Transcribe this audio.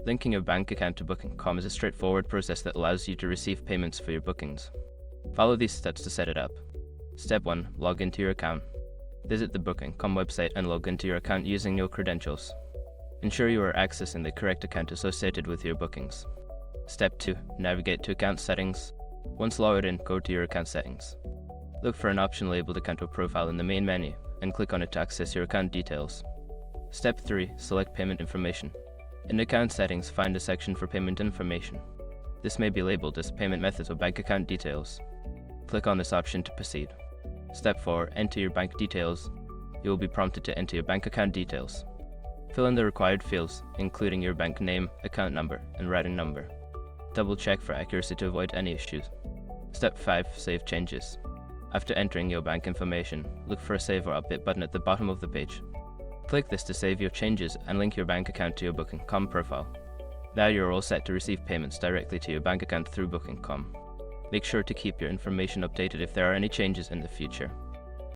Linking your bank account to Booking.com is a straightforward process that allows you to receive payments for your bookings. Follow these steps to set it up. Step 1. Log into your account. Visit the Booking.com website and log into your account using your credentials. Ensure you are accessing the correct account associated with your bookings. Step 2. Navigate to Account Settings. Once logged in, go to your account settings. Look for an option labeled Account or Profile in the main menu and click on it to access your account details. Step 3. Select Payment Information. In Account Settings, find a section for payment information. This may be labeled as Payment Methods or Bank Account Details. Click on this option to proceed. Step 4. Enter your bank details. You will be prompted to enter your bank account details. Fill in the required fields, including your bank name, account number, and routing number. Double check for accuracy to avoid any issues. Step 5. Save changes. After entering your bank information, look for a Save or Update button at the bottom of the page. Click this to save your changes and link your bank account to your Booking.com profile. Now you're all set to receive payments directly to your bank account through Booking.com. Make sure to keep your information updated if there are any changes in the future.